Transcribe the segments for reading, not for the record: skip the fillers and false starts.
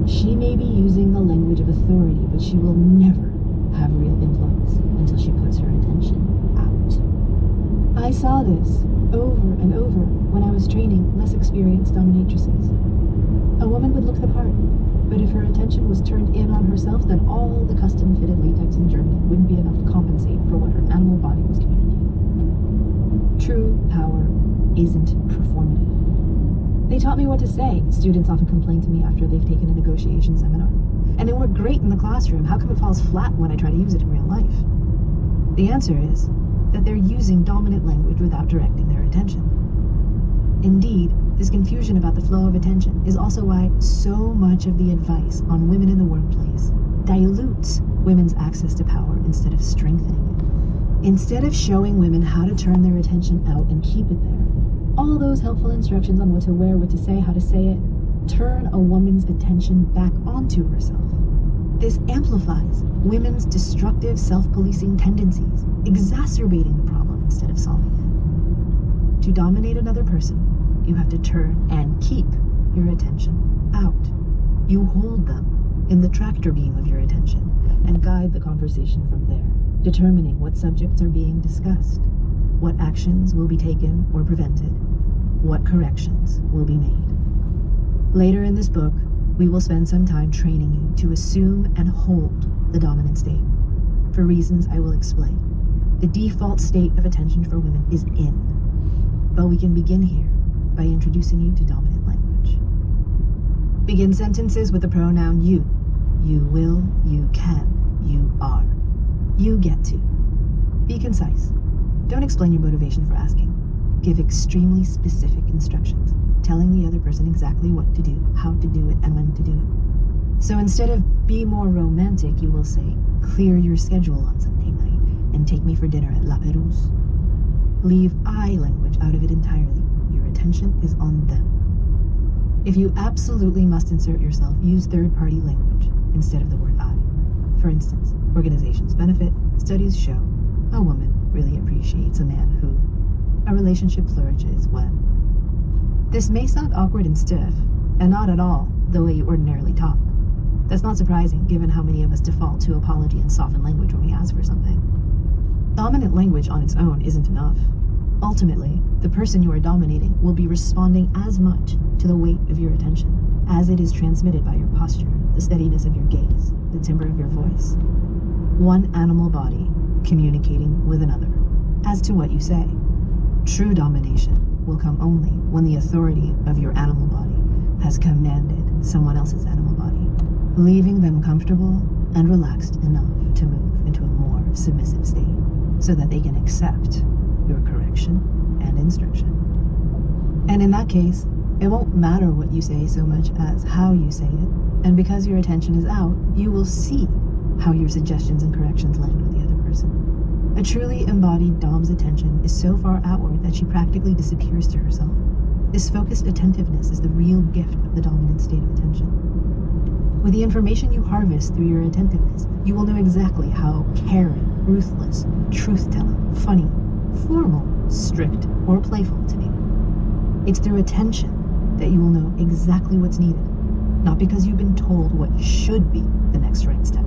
She may be using the language of authority, but she will never have real influence until she puts her attention out. I saw this over and over when I was training less experienced dominatrixes. A woman would look the part, but if her attention was turned in on herself, then all the custom-fitted latex in Germany wouldn't be enough to compensate for what her animal body was communicating. True power isn't performative. They taught me what to say. Students often complain to me after they've taken a negotiation seminar. And it worked great in the classroom. How come it falls flat when I try to use it in real life? The answer is that they're using dominant language without directing their attention. Indeed, this confusion about the flow of attention is also why so much of the advice on women in the workplace dilutes women's access to power instead of strengthening it. Instead of showing women how to turn their attention out and keep it there, all those helpful instructions on what to wear, what to say, how to say it, turn a woman's attention back onto herself. This amplifies women's destructive self-policing tendencies, exacerbating the problem instead of solving it. To dominate another person, you have to turn and keep your attention out. You hold them in the tractor beam of your attention and guide the conversation from there, determining what subjects are being discussed, what actions will be taken or prevented, what corrections will be made. Later in this book, we will spend some time training you to assume and hold the dominant state. For reasons I will explain, the default state of attention for women is in, but we can begin here by introducing you to dominant language. Begin sentences with the pronoun you. You will, you can, you are. You get to. Be concise. Don't explain your motivation for asking. Give extremely specific instructions, telling the other person exactly what to do, how to do it, and when to do it. So instead of be more romantic, you will say, clear your schedule on Sunday night and take me for dinner at La Perouse. Leave I language out of it entirely. Your attention is on them. If you absolutely must insert yourself, use third-party language instead of the word I. For instance, organizations benefit, studies show a woman really appreciates a man who. A relationship flourishes when. This may sound awkward and stiff, and not at all the way you ordinarily talk. That's not surprising, given how many of us default to apology and softened language when we ask for something. Dominant language on its own isn't enough. Ultimately, the person you are dominating will be responding as much to the weight of your attention as it is transmitted by your posture, the steadiness of your gaze, the timbre of your voice. One animal body communicating with another as to what you say. True domination will come only when the authority of your animal body has commanded someone else's animal body, leaving them comfortable and relaxed enough to move into a more submissive state so that they can accept your correction and instruction. And in that case, it won't matter what you say so much as how you say it, and because your attention is out, you will see how your suggestions and corrections land with the other person. A truly embodied Dom's attention is so far outward that she practically disappears to herself. This focused attentiveness is the real gift of the dominant state of attention. With the information you harvest through your attentiveness, you will know exactly how caring, ruthless, truth-telling, funny, formal, strict, or playful to be. It's through attention that you will know exactly what's needed, not because you've been told what should be the next right step.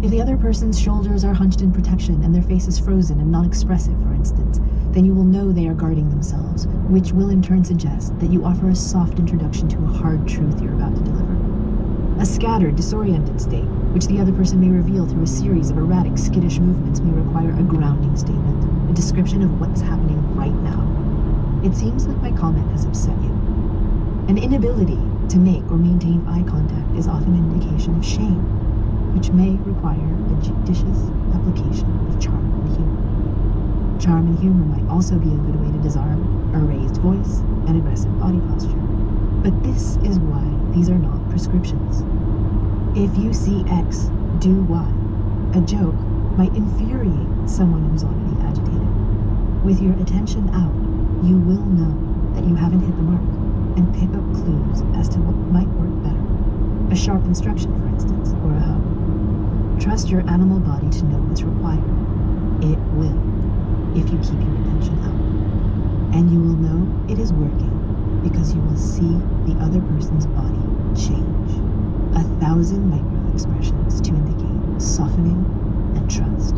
If the other person's shoulders are hunched in protection and their face is frozen and non-expressive, for instance, then you will know they are guarding themselves, which will in turn suggest that you offer a soft introduction to a hard truth you're about to deliver. A scattered, disoriented state, which the other person may reveal through a series of erratic, skittish movements, may require a grounding statement, a description of what's happening right now. It seems like my comment has upset you. An inability to make or maintain eye contact is often an indication of shame, which may require a judicious application of charm and humor. Charm and humor might also be a good way to disarm a raised voice and aggressive body posture. But this is why these are not prescriptions. If you see X, do Y. A joke might infuriate someone who's already agitated. With your attention out, you will know that you haven't hit the mark and pick up clues as to what might work better. A sharp instruction, for instance, or a hug. Trust your animal body to know what's required. It will, if you keep your attention out. And you will know it is working because you will see the other person's body change. 1,000 micro expressions to indicate softening and trust.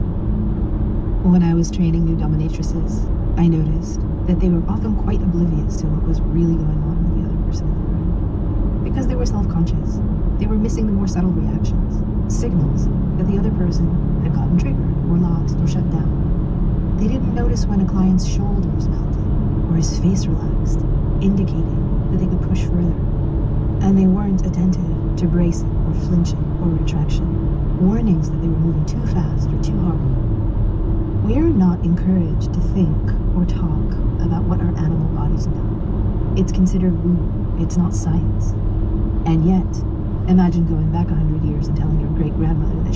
When I was training new dominatrices, I noticed that they were often quite oblivious to what was really going on with the other person in the room. Because they were self-conscious, they were missing the more subtle reactions, signals that the other person had gotten triggered or lost or shut down. They didn't notice when a client's shoulders melted or his face relaxed, indicating that they could push further. And they weren't attentive to bracing or flinching or retraction, warnings that they were moving too fast or too hard. We are not encouraged to think or talk about what our animal bodies know. It's considered woo, it's not science. And yet, imagine going back 100 years and telling your great-grandmother that